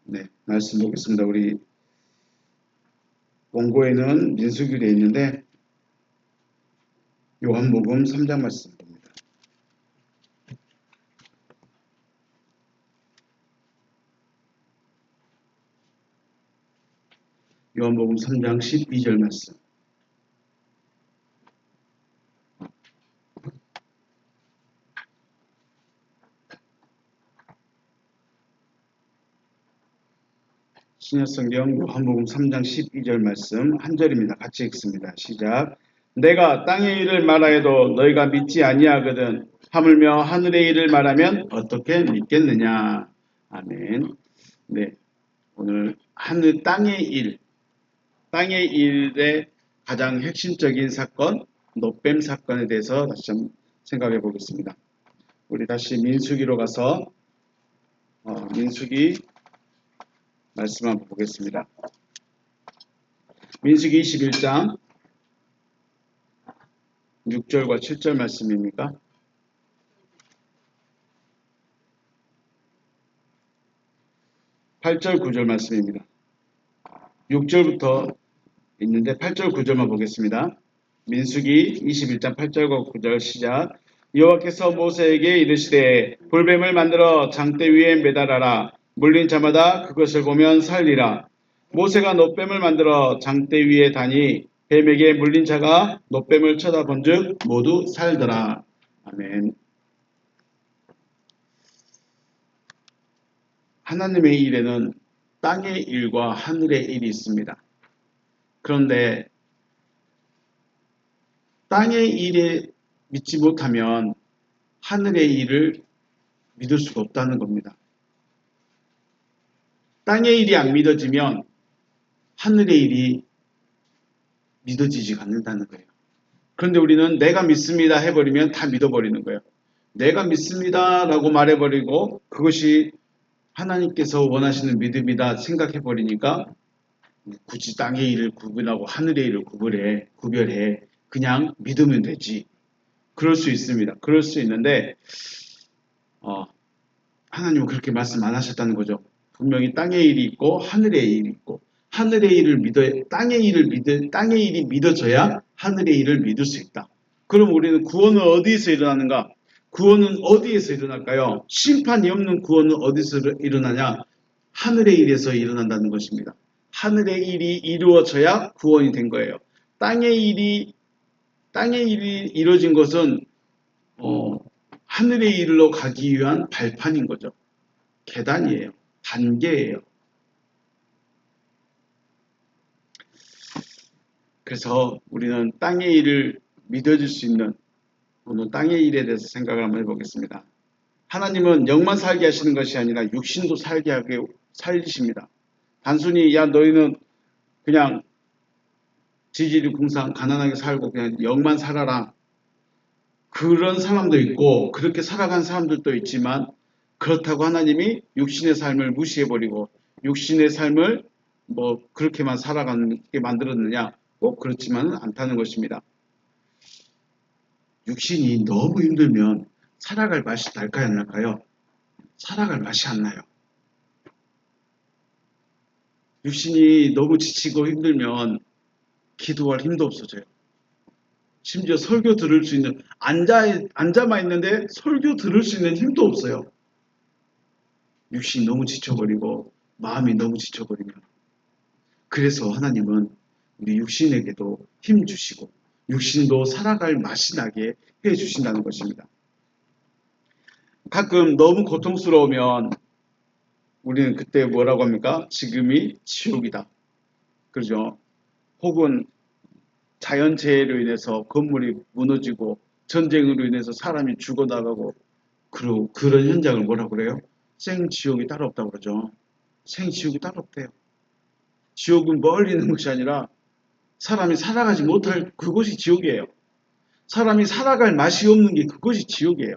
네, 말씀 보겠습니다. 우리 원고에는 민수기 되어 있는데 요한복음 3장 말씀 봅니다. 요한복음 3장 12절 말씀. 신약성경 요한복음 3장 12절 말씀 한 절입니다. 같이 읽습니다. 시작. 내가 땅의 일을 말하여도 너희가 믿지 아니하거든 하물며 하늘의 일을 말하면 어떻게 믿겠느냐. 아멘. 네, 오늘 하늘 땅의 일의 가장 핵심적인 사건, 노뱀 사건에 대해서 다시 좀 생각해 보겠습니다. 우리 다시 민수기로 가서 민수기 말씀 한번 보겠습니다. 민수기 21장 6절과 7절 말씀입니까? 8절 9절 말씀입니다. 6절부터 있는데 8절 9절만 보겠습니다. 민수기 21장 8절과 9절 시작. 여호와께서 모세에게 이르시되 볼뱀을 만들어 장대 위에 매달아라. 물린 자마다 그것을 보면 살리라. 모세가 놋뱀을 만들어 장대 위에 다니 뱀에게 물린 자가 놋뱀을 쳐다본즉 모두 살더라. 아멘. 하나님의 일에는 땅의 일과 하늘의 일이 있습니다. 그런데 땅의 일에 믿지 못하면 하늘의 일을 믿을 수가 없다는 겁니다. 땅의 일이 안 믿어지면 하늘의 일이 믿어지지 않는다는 거예요. 그런데 우리는 내가 믿습니다 해버리면 다 믿어버리는 거예요. 내가 믿습니다 라고 말해버리고 그것이 하나님께서 원하시는 믿음이다 생각해버리니까 굳이 땅의 일을 구분하고 하늘의 일을 구별해 그냥 믿으면 되지. 그럴 수 있습니다. 그럴 수 있는데 하나님은 그렇게 말씀 안 하셨다는 거죠. 분명히 땅의 일이 있고 하늘의 일이 있고 하늘의 일을 땅의 일이 믿어져야 하늘의 일을 믿을 수 있다. 그럼 우리는 구원은 어디에서 일어나는가? 구원은 어디에서 일어날까요? 심판이 없는 구원은 어디서 일어나냐? 하늘의 일에서 일어난다는 것입니다. 하늘의 일이 이루어져야 구원이 된 거예요. 땅의 일이 이루어진 것은 하늘의 일로 가기 위한 발판인 거죠. 계단이에요. 단계예요. 그래서 우리는 땅의 일을 믿어줄 수 있는 오늘 땅의 일에 대해서 생각을 한번 해보겠습니다. 하나님은 영만 살게 하시는 것이 아니라 육신도 살게 하게 살리십니다. 단순히 야 너희는 그냥 지지리 궁상 가난하게 살고 그냥 영만 살아라. 그런 사람도 있고 그렇게 살아간 사람들도 있지만 그렇다고 하나님이 육신의 삶을 무시해버리고 육신의 삶을 그렇게만 살아가게 만들었느냐? 꼭 그렇지만은 않다는 것입니다. 육신이 너무 힘들면 살아갈 맛이 날까요? 안 날까요? 살아갈 맛이 안 나요. 육신이 너무 지치고 힘들면 기도할 힘도 없어져요. 심지어 설교 들을 수 있는 앉아만 있는데 설교 들을 수 있는 힘도 없어요. 육신이 너무 지쳐버리고 마음이 너무 지쳐버리면. 그래서 하나님은 우리 육신에게도 힘 주시고 육신도 살아갈 맛이 나게 해 주신다는 것입니다. 가끔 너무 고통스러우면 우리는 그때 뭐라고 합니까? 지금이 지옥이다. 그렇죠? 혹은 자연재해로 인해서 건물이 무너지고 전쟁으로 인해서 사람이 죽어나가고 그런 현장을 뭐라고 그래요? 생지옥이 따로 없다고 그러죠. 생지옥이 따로 없대요. 지옥은 멀리 있는 것이 아니라 사람이 살아가지 못할 그것이 지옥이에요. 사람이 살아갈 맛이 없는 게 그것이 지옥이에요.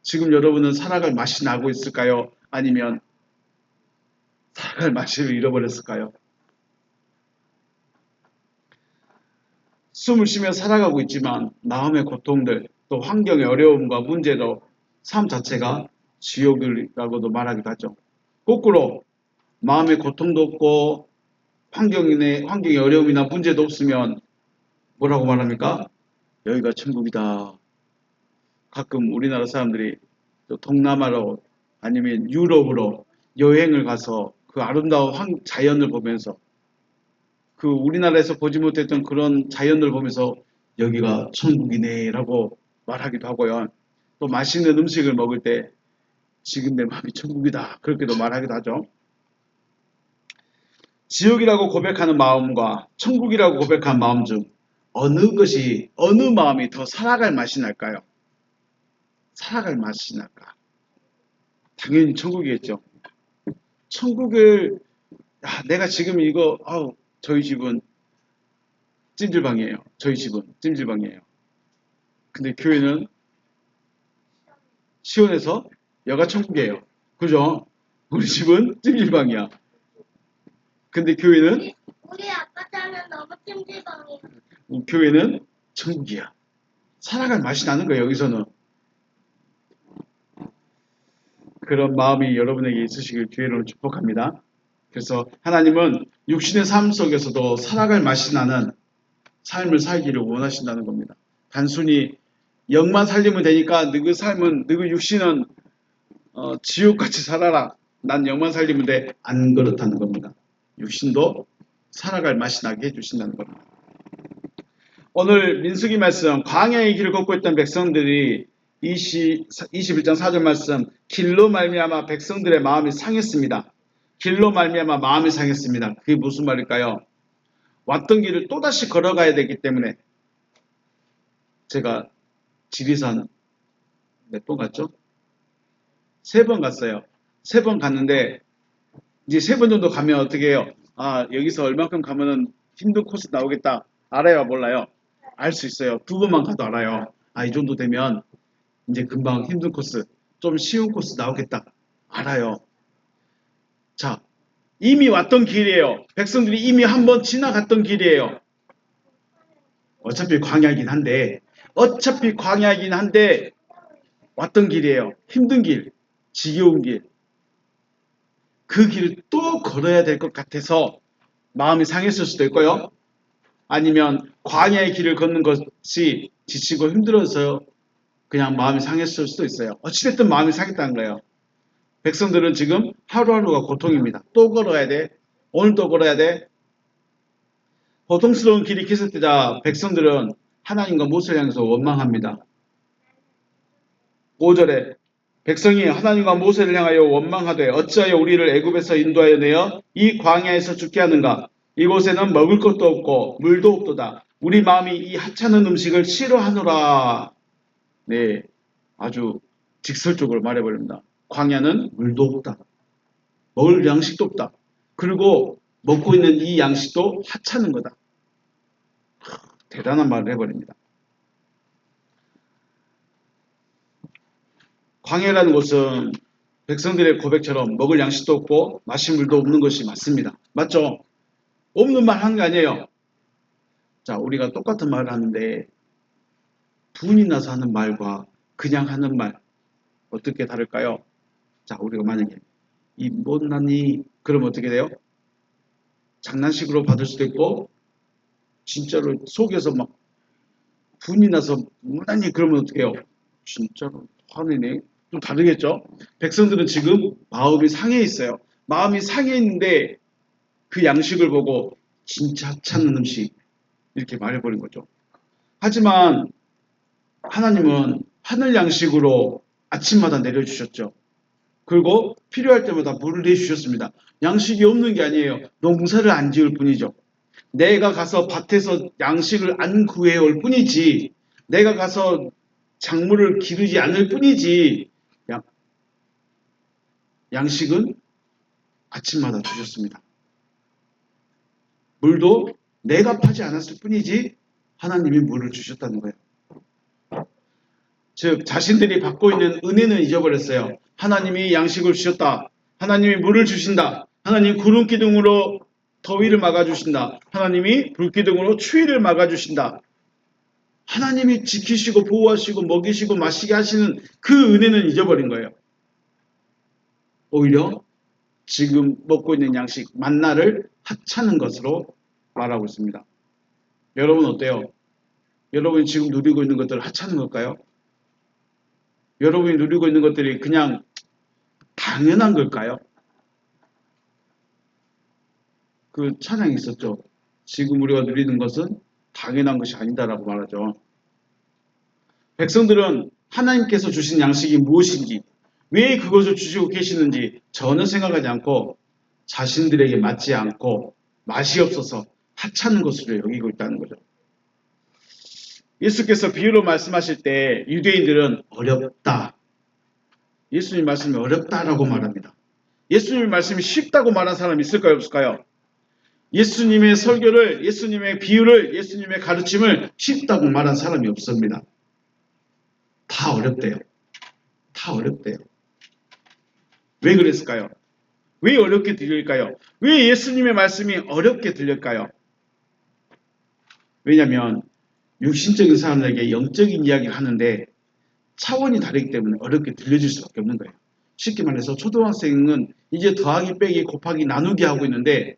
지금 여러분은 살아갈 맛이 나고 있을까요? 아니면 살아갈 맛을 잃어버렸을까요? 숨을 쉬며 살아가고 있지만 마음의 고통들 또 환경의 어려움과 문제로 삶 자체가 지옥이라고도 말하기도 하죠. 거꾸로 마음의 고통도 없고 환경의 어려움이나 문제도 없으면 뭐라고 말합니까? 여기가 천국이다. 가끔 우리나라 사람들이 또 동남아로 아니면 유럽으로 여행을 가서 그 아름다운 자연을 보면서 그 우리나라에서 보지 못했던 그런 자연을 보면서 여기가 천국이네 라고 말하기도 하고요. 또 맛있는 음식을 먹을 때 지금 내 마음이 천국이다 그렇게도 말하기도 하죠. 지옥이라고 고백하는 마음과 천국이라고 고백하는 마음 중 어느 마음이 더 살아갈 맛이 날까요? 살아갈 맛이 날까? 당연히 천국이겠죠. 천국을 내가 지금 이거 저희 집은 찜질방이에요. 저희 집은 찜질방이에요. 근데 교회는 시원해서 여가 천국이에요. 그죠? 우리 집은 찜질방이야. 근데 교회는 우리 아파트는 너무 찜질방이야. 교회는 천국이야. 살아갈 맛이 나는 거예요. 여기서는. 그런 마음이 여러분에게 있으시길 주의로 축복합니다. 그래서 하나님은 육신의 삶 속에서도 살아갈 맛이 나는 삶을 살기를 원하신다는 겁니다. 단순히 영만 살리면 되니까 너희 삶은 너희 육신은 지옥같이 살아라. 난 영만 살리면 돼. 안 그렇다는 겁니다. 육신도 살아갈 맛이 나게 해주신다는 겁니다. 오늘 민수기 말씀 광야의 길을 걷고 있던 백성들이 21장 4절 말씀 길로 말미암아 백성들의 마음이 상했습니다. 길로 말미암아 마음이 상했습니다. 그게 무슨 말일까요? 왔던 길을 또다시 걸어가야 되기 때문에 제가 지리산 몇 번 갔죠? 3번 갔어요. 3번 갔는데 이제 3번 정도 가면 어떻게 해요? 여기서 얼만큼 가면은 힘든 코스 나오겠다. 알아요? 몰라요? 알 수 있어요. 2번만 가도 알아요. 이 정도 되면 이제 금방 힘든 코스, 좀 쉬운 코스 나오겠다. 알아요. 자, 이미 왔던 길이에요. 백성들이 이미 한번 지나갔던 길이에요. 어차피 광야이긴 한데 왔던 길이에요. 힘든 길, 지겨운 길. 그 길을 또 걸어야 될 것 같아서 마음이 상했을 수도 있고요. 아니면 광야의 길을 걷는 것이 지치고 힘들어서 그냥 마음이 상했을 수도 있어요. 어찌됐든 마음이 상했다는 거예요. 백성들은 지금 하루하루가 고통입니다. 또 걸어야 돼. 오늘 또 걸어야 돼. 고통스러운 길이 계속되자 백성들은 하나님과 모세를 향해서 원망합니다. 5절에 백성이 하나님과 모세를 향하여 원망하되 어찌하여 우리를 애굽에서 인도하여 내어 이 광야에서 죽게 하는가? 이곳에는 먹을 것도 없고 물도 없도다. 우리 마음이 이 하찮은 음식을 싫어하노라. 네, 아주 직설적으로 말해버립니다. 광야는 물도 없다. 먹을 양식도 없다. 그리고 먹고 있는 이 양식도 하찮은 거다. 대단한 말을 해버립니다. 광야라는 곳은 백성들의 고백처럼 먹을 양식도 없고 마실 물도 없는 것이 맞습니다. 맞죠? 없는 말 하는 게 아니에요. 자, 우리가 똑같은 말을 하는데 분이 나서 하는 말과 그냥 하는 말 어떻게 다를까요? 자, 우리가 만약에 이 못나니 그러면 어떻게 돼요? 장난식으로 받을 수도 있고 진짜로 속에서 막 분이 나서 못나니 그러면 어떻게 해요? 진짜로 화내네. 좀 다르겠죠? 백성들은 지금 마음이 상해 있어요. 마음이 상해 있는데 그 양식을 보고 진짜 하찮은 음식 이렇게 말해버린 거죠. 하지만 하나님은 하늘 양식으로 아침마다 내려주셨죠. 그리고 필요할 때마다 물을 내주셨습니다. 양식이 없는 게 아니에요. 농사를 안 지을 뿐이죠. 내가 가서 밭에서 양식을 안 구해올 뿐이지 내가 가서 작물을 기르지 않을 뿐이지 양식은 아침마다 주셨습니다. 물도 내가 파지 않았을 뿐이지 하나님이 물을 주셨다는 거예요. 즉 자신들이 받고 있는 은혜는 잊어버렸어요. 하나님이 양식을 주셨다. 하나님이 물을 주신다. 하나님이 구름 기둥으로 더위를 막아주신다. 하나님이 불 기둥으로 추위를 막아주신다. 하나님이 지키시고 보호하시고 먹이시고 마시게 하시는 그 은혜는 잊어버린 거예요. 오히려 지금 먹고 있는 양식 만나를 하찮은 것으로 말하고 있습니다. 여러분 어때요? 여러분이 지금 누리고 있는 것들 하찮은 걸까요? 여러분이 누리고 있는 것들이 그냥 당연한 걸까요? 그 찬양이 있었죠. 지금 우리가 누리는 것은 당연한 것이 아니다라고 말하죠. 백성들은 하나님께서 주신 양식이 무엇인지, 왜 그것을 주시고 계시는지 전혀 생각하지 않고 자신들에게 맞지 않고 맛이 없어서 하찮은 것으로 여기고 있다는 거죠. 예수께서 비유로 말씀하실 때 유대인들은 어렵다. 예수님 말씀이 어렵다라고 말합니다. 예수님 말씀이 쉽다고 말한 사람이 있을까요? 없을까요? 예수님의 설교를, 예수님의 비유를, 예수님의 가르침을 쉽다고 말한 사람이 없습니다. 다 어렵대요. 다 어렵대요. 왜 그랬을까요? 왜 어렵게 들릴까요? 왜 예수님의 말씀이 어렵게 들릴까요? 왜냐하면 육신적인 사람에게 영적인 이야기를 하는데 차원이 다르기 때문에 어렵게 들려질 수밖에 없는 거예요. 쉽게 말해서 초등학생은 이제 더하기 빼기 곱하기 나누기 하고 있는데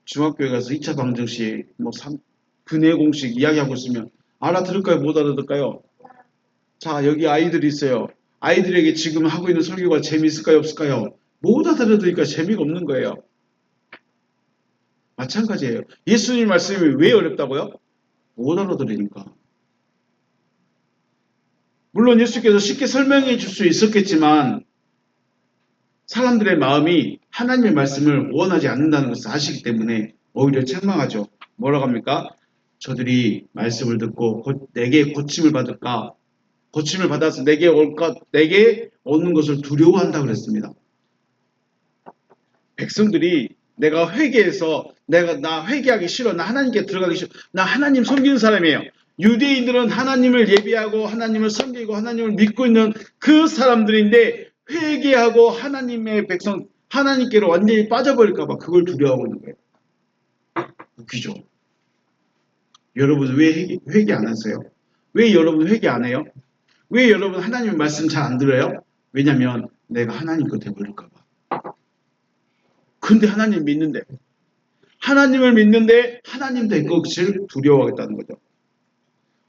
중학교에 가서 2차 방정식, 분해 공식 이야기하고 있으면 알아들을까요? 못 알아들을까요? 자, 여기 아이들이 있어요. 아이들에게 지금 하고 있는 설교가 재미있을까요? 없을까요? 못 알아들으니까 재미가 없는 거예요. 마찬가지예요. 예수님 말씀이 왜 어렵다고요? 못 알아들으니까. 물론 예수께서 쉽게 설명해 줄 수 있었겠지만 사람들의 마음이 하나님의 말씀을 원하지 않는다는 것을 아시기 때문에 오히려 책망하죠. 뭐라고 합니까? 저들이 말씀을 듣고 내게 고침을 받을까? 고침을 받아서 내게 올까? 내게 오는 것을 두려워한다 그랬습니다. 백성들이 내가 회개해서 나 회개하기 싫어. 나 하나님께 들어가기 싫어. 나 하나님 섬기는 사람이에요. 유대인들은 하나님을 예비하고 하나님을 섬기고 하나님을 믿고 있는 그 사람들인데 회개하고 하나님의 백성 하나님께로 완전히 빠져버릴까 봐 그걸 두려워하고 있는 거예요. 웃기죠. 여러분 왜 회개 안 하세요? 왜 여러분 회개 안 해요? 왜 여러분 하나님 말씀 잘 안 들어요? 왜냐면 내가 하나님 거 돼버릴까 봐. 근데 하나님을 믿는데 하나님 될 것을 두려워하겠다는 거죠.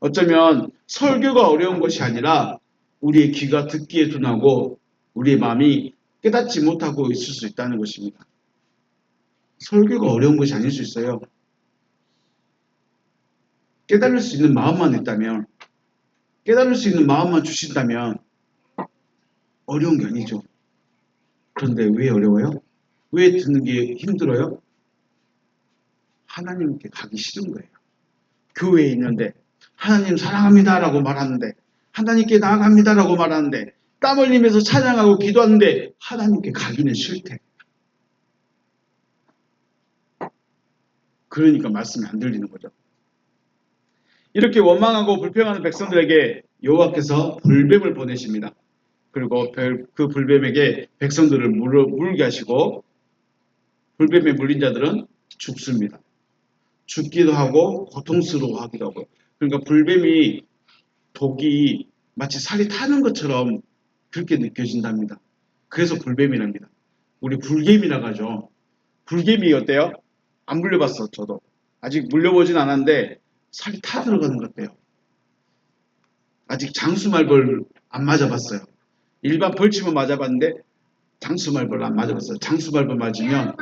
어쩌면 설교가 어려운 것이 아니라 우리의 귀가 듣기에 둔하고 우리의 마음이 깨닫지 못하고 있을 수 있다는 것입니다. 설교가 어려운 것이 아닐 수 있어요. 깨달을 수 있는 마음만 있다면, 깨달을 수 있는 마음만 주신다면 어려운 게 아니죠. 그런데 왜 어려워요? 왜 듣는 게 힘들어요? 하나님께 가기 싫은 거예요. 교회에 있는데 하나님 사랑합니다라고 말하는데 하나님께 나아갑니다라고 말하는데 땀 흘리면서 찬양하고 기도하는데 하나님께 가기는 싫대. 그러니까 말씀이 안 들리는 거죠. 이렇게 원망하고 불평하는 백성들에게 여호와께서 불뱀을 보내십니다. 그리고 그 불뱀에게 백성들을 물게 하시고 불뱀에 물린 자들은 죽습니다. 죽기도 하고 고통스러워하기도 하고요. 그러니까 불뱀이 독이 마치 살이 타는 것처럼 그렇게 느껴진답니다. 그래서 불뱀이랍니다. 우리 불개미라고 하죠. 불개미 어때요? 안 물려봤어, 저도. 아직 물려보진 않았는데 살이 타 들어가는 것 같아요. 아직 장수말벌 안 맞아봤어요. 일반 벌침은 맞아봤는데 장수말벌 안 맞아봤어요. 장수말벌 맞으면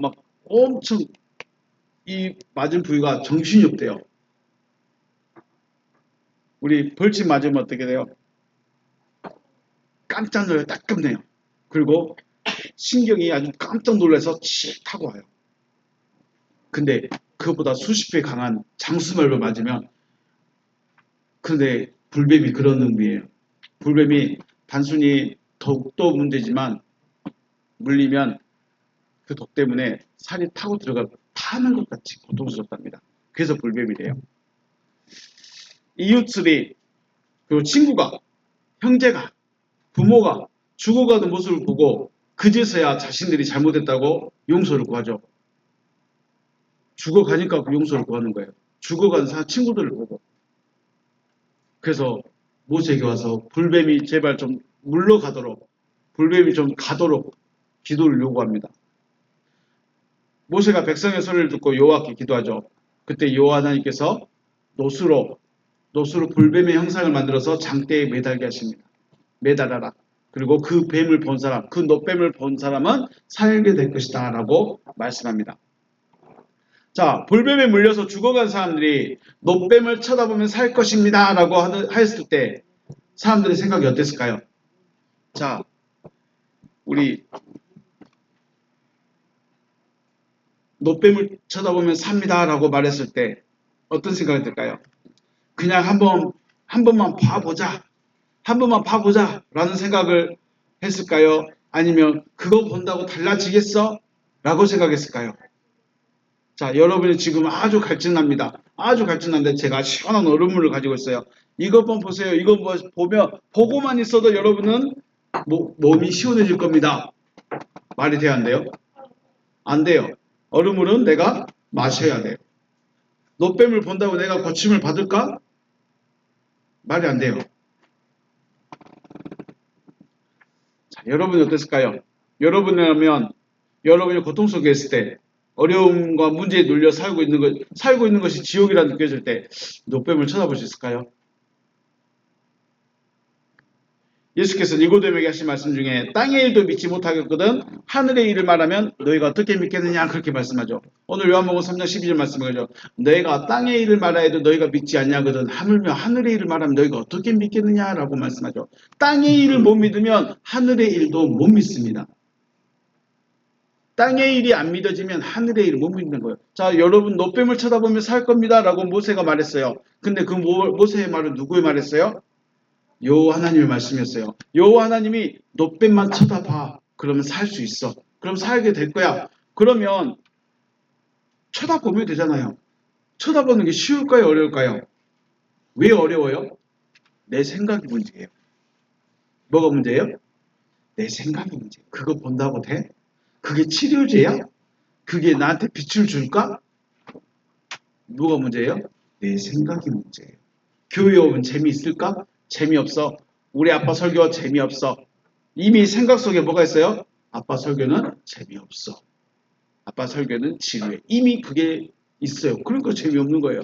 막 엄청 이 맞은 부위가 정신이 없대요. 우리 벌침 맞으면 어떻게 돼요? 깜짝 놀라요. 따끔해요. 그리고 신경이 아주 깜짝 놀라서 칙 하고 와요. 근데 그것보다 수십 배 강한 장수말벌 맞으면 근데 불뱀이 그런 의미예요. 불뱀이 단순히 독도 문제지만 물리면 그 독 때문에 살이 타고 들어가 타는 것 같이 고통스럽답니다. 그래서 불뱀이래요. 이웃들이 그리고 친구가 형제가 부모가 죽어가는 모습을 보고 그제서야 자신들이 잘못했다고 용서를 구하죠. 죽어가니까 그 용서를 구하는 거예요. 죽어간 친구들을 보고. 그래서 모세에게 와서 불뱀이 제발 좀 물러가도록, 불뱀이 좀 가도록 기도를 요구합니다. 모세가 백성의 소리를 듣고 여호와께 기도하죠. 그때 여호와 하나님께서 노수로 불뱀의 형상을 만들어서 장대에 매달게 하십니다. 매달아라. 그리고 그 뱀을 본 사람, 그 놋뱀을 본 사람은 살게 될 것이다 라고 말씀합니다. 자, 불뱀에 물려서 죽어간 사람들이 놋뱀을 쳐다보면 살 것입니다 라고 하였을 때 사람들의 생각이 어땠을까요? 자, 우리 놋뱀을 쳐다보면 삽니다 라고 말했을 때 어떤 생각이 들까요? 그냥 한 번만 봐보자. 한 번만 봐보자 라는 생각을 했을까요? 아니면 그거 본다고 달라지겠어? 라고 생각했을까요? 자, 여러분이 지금 아주 갈증납니다. 아주 갈증난데 제가 시원한 얼음물을 가지고 있어요. 이것만 보세요. 이거 보면 보고만 있어도 여러분은 몸이 시원해질 겁니다. 말이 돼야 안 돼요? 안 돼요. 얼음물은 내가 마셔야 돼요. 놋뱀을 본다고 내가 고침을 받을까? 말이 안 돼요. 자, 여러분이 어땠을까요? 여러분이라면 여러분이 고통 속에 있을 때 어려움과 문제에 눌려 살고 있는 것이 지옥이라 느껴질 때 놋뱀을 쳐다볼 수 있을까요? 예수께서 니고데모에게 하신 말씀 중에 땅의 일도 믿지 못하겠거든 하늘의 일을 말하면 너희가 어떻게 믿겠느냐 그렇게 말씀하죠. 오늘 요한복음 3장 12절 말씀하죠. 너희가 땅의 일을 말하여도 너희가 믿지 않냐거든 하물며 하늘의 일을 말하면 너희가 어떻게 믿겠느냐라고 말씀하죠. 땅의 일을 못 믿으면 하늘의 일도 못 믿습니다. 땅의 일이 안 믿어지면 하늘의 일을 못 믿는 거예요. 자, 여러분 놋뱀을 쳐다보면 살 겁니다 라고 모세가 말했어요. 근데 그 모세의 말은 누구의 말했어요? 여호와 하나님의 말씀이었어요. 여호와 하나님이 놋뱀만 쳐다봐. 그러면 살 수 있어. 그럼 살게 될 거야. 그러면 쳐다보면 되잖아요. 쳐다보는 게 쉬울까요? 어려울까요? 왜 어려워요? 내 생각이 문제예요. 뭐가 문제예요? 내 생각이 문제예요. 그거 본다고 돼? 그게 치료제야? 그게 나한테 빛을 줄까? 뭐가 문제예요? 내 생각이 문제예요. 교회 오면 재미있을까? 재미없어. 우리 아빠 설교 재미없어. 이미 생각 속에 뭐가 있어요? 아빠 설교는 재미없어. 아빠 설교는 지루해. 이미 그게 있어요. 그러니까 재미없는 거예요.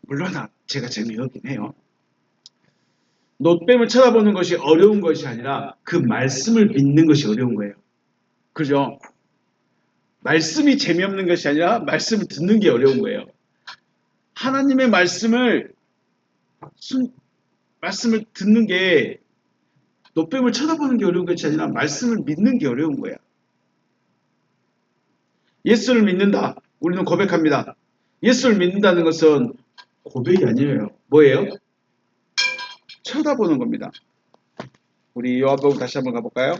물론 제가 재미없긴 해요. 놋뱀을 쳐다보는 것이 어려운 것이 아니라 그 말씀을 믿는 것이 어려운 거예요. 그죠? 말씀이 재미없는 것이 아니라 말씀을 듣는 게 어려운 거예요. 하나님의 말씀을 듣는 게 놋뱀을 쳐다보는 게 어려운 것이 아니라 말씀을 믿는 게 어려운 거야. 예수를 믿는다. 우리는 고백합니다. 예수를 믿는다는 것은 고백이 아니에요. 뭐예요? 쳐다보는 겁니다. 우리 요한복음 다시 한번 가볼까요?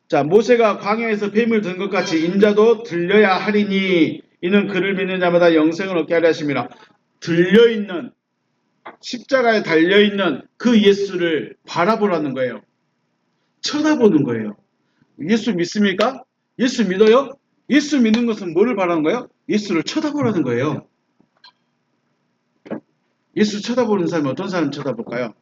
자, 모세가 광야에서 뱀을 든 것 같이 인자도 들려야 하리니 이는 그를 믿는 자마다 영생을 얻게 하려 하심이라. 들려있는 십자가에 달려있는 그 예수를 바라보라는 거예요. 쳐다보는 거예요. 예수 믿습니까? 예수 믿어요? 예수 믿는 것은 뭐를 바라는 거예요? 예수를 쳐다보라는 거예요. 예수 쳐다보는 사람이 어떤 사람 쳐다볼까요?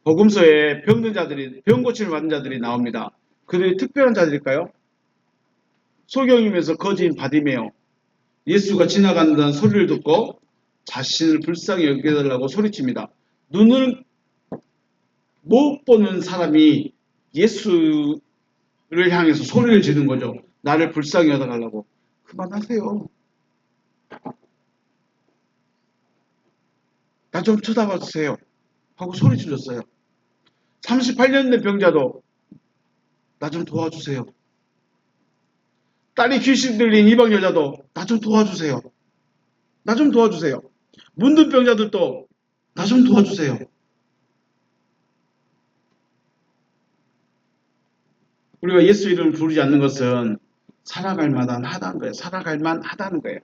복음서에 병든 자들이, 병 고침을 받은 자들이 나옵니다. 그들이 특별한 자들일까요? 소경이면서 거지인 바디메오. 예수가 지나간다는 소리를 듣고 자신을 불쌍히 여겨달라고 소리칩니다. 눈을 못 보는 사람이 예수를 향해서 소리를 지르는 거죠. 나를 불쌍히 여겨달라고. 그만하세요. 나 좀 쳐다봐 주세요. 하고 소리 질렀어요. 38년 된 병자도 나 좀 도와주세요. 딸이 귀신 들린 이방 여자도 나 좀 도와주세요. 나 좀 도와주세요. 문둥 병자들도 나 좀 도와주세요. 우리가 예수 이름을 부르지 않는 것은 살아갈 만하다는 거예요. 살아갈 만하다는 거예요.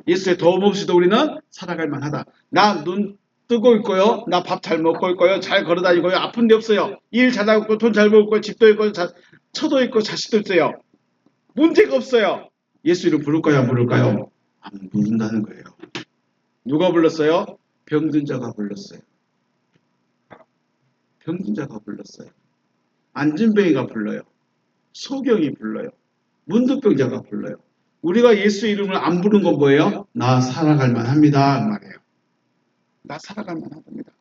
예수의 도움 없이도 우리는 살아갈 만하다. 나 눈 뜨고 있고요. 나 밥 잘 먹고 있고요. 잘 걸어다니고요. 아픈 데 없어요. 일 잘하고 있고 돈 잘 벌고 집도 있고 처도 있고 자식도 있어요. 문제가 없어요. 예수 이름 부를까요? 안 부를까요? 안 부른다는 거예요. 누가 불렀어요? 병든 자가 불렀어요. 병든 자가 불렀어요. 안진뱅이가 불러요. 소경이 불러요. 문득병자가 불러요. 우리가 예수 이름을 안 부른 건 뭐예요? 나 살아갈 만합니다 그 말이에요. 나 살아갈 만합니다.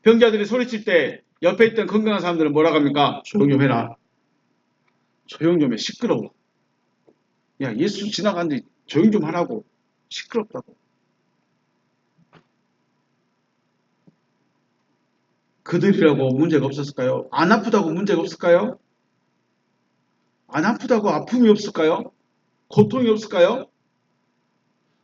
병자들이 소리칠 때 옆에 있던 건강한 사람들은 뭐라고 합니까? 조용 좀 해라. 조용 좀 해. 시끄러워. 야, 예수 지나가는데 조용 좀 하라고. 시끄럽다고. 그들이라고 문제가 없었을까요? 안 아프다고 문제가 없을까요? 안 아프다고 아픔이 없을까요? 고통이 없을까요?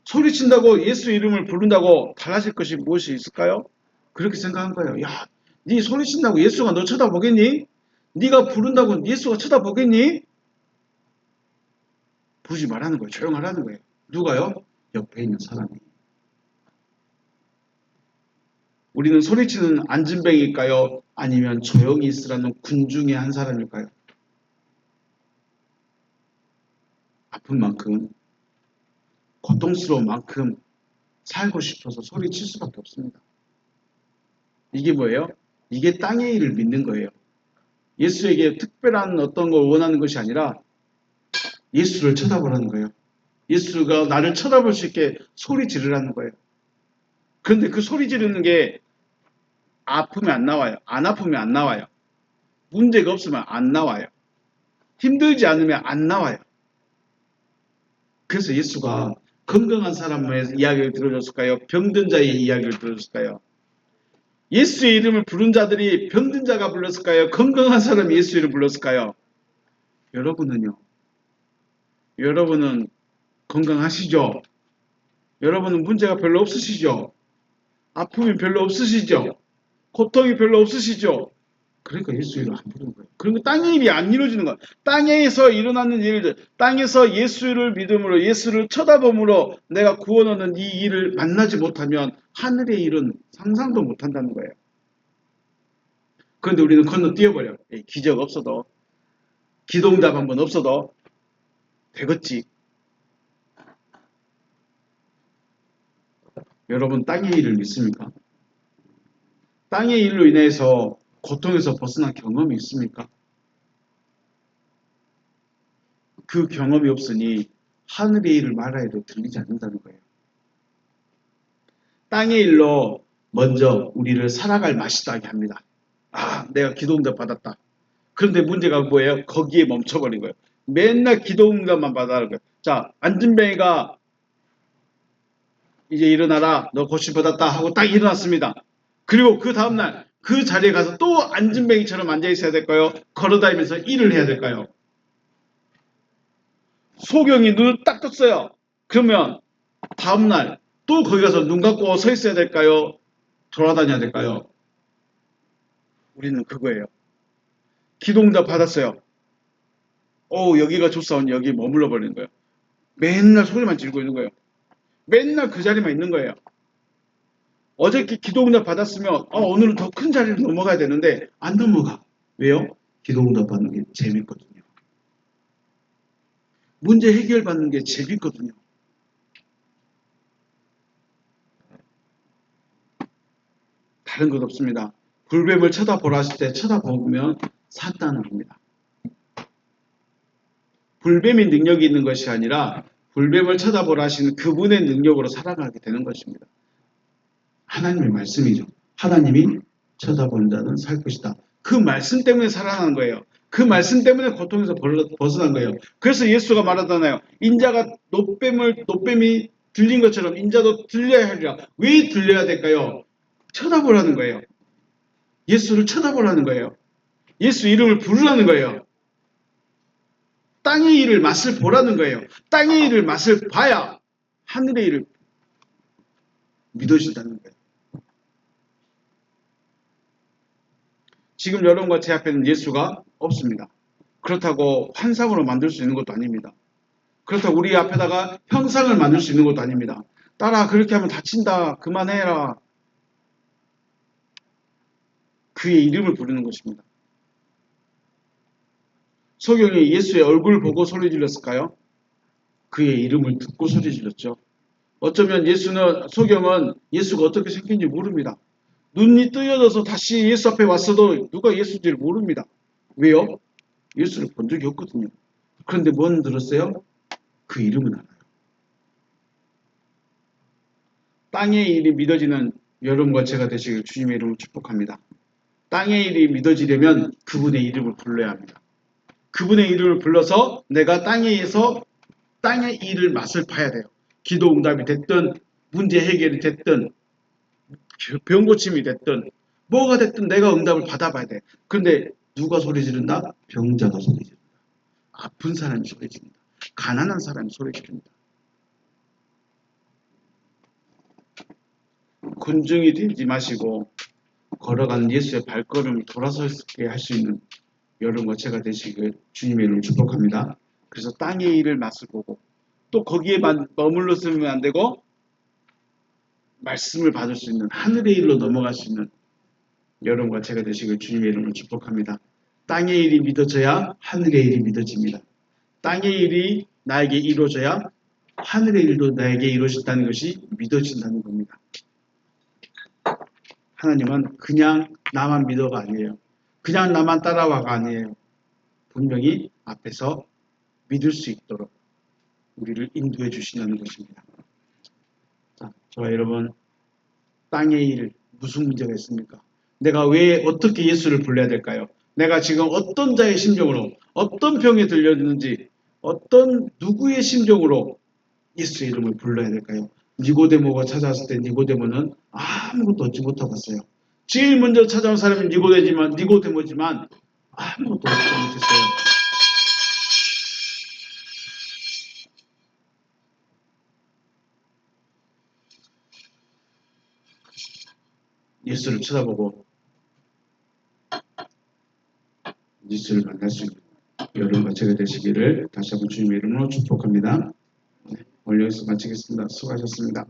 소리친다고 예수 이름을 부른다고 달라질 것이 무엇이 있을까요? 그렇게 생각한 거예요. 야, 네 소리친다고 예수가 너 쳐다보겠니? 네가 부른다고 예수가 쳐다보겠니? 부르지 말라는 거예요. 조용하라는 거예요. 누가요? 옆에 있는 사람이. 우리는 소리치는 안진뱅일까요? 아니면 조용히 있으라는 군중의 한 사람일까요? 아픈 만큼, 고통스러운 만큼 살고 싶어서 소리칠 수밖에 없습니다. 이게 뭐예요? 이게 땅의 일을 믿는 거예요. 예수에게 특별한 어떤 걸 원하는 것이 아니라 예수를 쳐다보라는 거예요. 예수가 나를 쳐다볼 수 있게 소리 지르라는 거예요. 그런데 그 소리 지르는 게 아프면 안 나와요. 안 아프면 안 나와요. 문제가 없으면 안 나와요. 힘들지 않으면 안 나와요. 그래서 예수가 건강한 사람의 이야기를 들어줬을까요? 병든 자의 이야기를 들어줬을까요? 예수의 이름을 부른 자들이 병든 자가 불렀을까요? 건강한 사람이 예수 이름을 불렀을까요? 여러분은요? 여러분은 건강하시죠? 여러분은 문제가 별로 없으시죠? 아픔이 별로 없으시죠? 고통이 별로 없으시죠? 그러니까 예수 이름 안 부르는 거예요. 그리고 땅의 일이 안 이루어지는 거예요. 땅에서 일어나는 일들, 땅에서 예수를 믿음으로, 예수를 쳐다봄으로 내가 구원 얻는 이 일을 만나지 못하면 하늘의 일은 상상도 못한다는 거예요. 그런데 우리는 건너뛰어버려. 기적 없어도, 기도응답 한번 없어도 되겠지. 여러분 땅의 일을 믿습니까? 땅의 일로 인해서 고통에서 벗어난 경험이 있습니까? 그 경험이 없으니 하늘의 일을 말하여도 들리지 않는다는 거예요. 땅의 일로 먼저 우리를 살아갈 맛이 나게 합니다. 아, 내가 기도응답 받았다. 그런데 문제가 뭐예요? 거기에 멈춰버린 거예요. 맨날 기도응답만 받아라는 거예요. 자, 안진뱅이가 이제 일어나라. 너 고침 받았다 하고 딱 일어났습니다. 그리고 그 다음날 그 자리에 가서 또 안진뱅이처럼 앉아 있어야 될까요? 걸어다니면서 일을 해야 될까요? 소경이 눈을 딱 떴어요. 그러면 다음날 또 거기 가서 눈 감고 서 있어야 될까요? 돌아다녀야 될까요? 우리는 그거예요. 기도응답 받았어요. 여기가 좋사오니 여기 머물러 버리는 거예요. 맨날 소리만 지르고 있는 거예요. 맨날 그 자리만 있는 거예요. 어저께 기도응답 받았으면 오늘은 더 큰 자리로 넘어가야 되는데 안 넘어가. 왜요? 기도응답 받는 게 재밌거든요. 문제 해결받는 게 재밌거든요. 다른 것 없습니다. 불뱀을 쳐다보라 하실 때 쳐다보면 산다는 겁니다. 불뱀이 능력이 있는 것이 아니라 불뱀을 쳐다보라 하시는 그분의 능력으로 살아가게 되는 것입니다. 하나님의 말씀이죠. 하나님이 쳐다보는 자는 살 것이다. 그 말씀 때문에 살아나는 거예요. 그 말씀 때문에 고통에서 벗어난 거예요. 그래서 예수가 말하잖아요. 인자가 노뱀이 들린 것처럼 인자도 들려야 하리라. 왜 들려야 될까요? 쳐다보라는 거예요. 예수를 쳐다보라는 거예요. 예수 이름을 부르라는 거예요. 땅의 일을 맛을 보라는 거예요. 땅의 일을 맛을 봐야 하늘의 일을 믿어진다는 거예요. 지금 여러분과 제 앞에는 예수가 없습니다. 그렇다고 환상으로 만들 수 있는 것도 아닙니다. 그렇다고 우리 앞에다가 형상을 만들 수 있는 것도 아닙니다. 딸아, 그렇게 하면 다친다. 그만해라. 그의 이름을 부르는 것입니다. 소경이 예수의 얼굴을 보고 소리 질렀을까요? 그의 이름을 듣고 소리 질렀죠. 어쩌면 소경은 예수가 어떻게 생긴지 모릅니다. 눈이 뜨여져서 다시 예수 앞에 왔어도 누가 예수인지를 모릅니다. 왜요? 예수를 본 적이 없거든요. 그런데 뭔 들었어요? 그 이름은 알아요. 땅의 일이 믿어지는 여러분과 제가 되시길 주님의 이름으로 축복합니다. 땅의 일이 믿어지려면 그분의 이름을 불러야 합니다. 그분의 이름을 불러서 내가 땅에서 땅의 일을 맛을 봐야 돼요. 기도 응답이 됐든 문제 해결이 됐든 병 고침이 됐든 뭐가 됐든 내가 응답을 받아봐야 돼. 그런데 누가 소리 지른다? 병자가 소리 지른다. 아픈 사람이 소리 지른다. 가난한 사람이 소리 지른다. 군중이 되지 마시고 걸어가는 예수의 발걸음을 돌아서게 할 수 있는 여러분과 제가 되시길 주님의 이름으로 축복합니다. 그래서 땅의 일을 맛을 보고 또 거기에 머물러 쓰면 안 되고 말씀을 받을 수 있는 하늘의 일로 넘어갈 수 있는 여러분과 제가 되시길 주님의 이름으로 축복합니다. 땅의 일이 믿어져야 하늘의 일이 믿어집니다. 땅의 일이 나에게 이루어져야 하늘의 일도 나에게 이루어진다는 것이 믿어진다는 겁니다. 하나님은 그냥 나만 믿어가 아니에요. 그냥 나만 따라와가 아니에요. 분명히 앞에서 믿을 수 있도록 우리를 인도해 주신다는 것입니다. 자, 저와 여러분, 땅의 일 무슨 문제가 있습니까? 내가 왜 어떻게 예수를 불러야 될까요? 내가 지금 어떤 자의 심정으로 어떤 병에 들렸는지 어떤 누구의 심정으로 예수의 이름을 불러야 될까요? 니고데모가 찾아왔을 때 니고데모는 아무것도 얻지 못하고 왔어요. 제일 먼저 찾아온 사람이 니고데모지만 아무것도 얻지 못했어요. 예수를 쳐다보고 예수를 만날 수 있는 여러분과 제가 되시기를 다시 한번 주님의 이름으로 축복합니다. 오늘 여기서 마치겠습니다. 수고하셨습니다.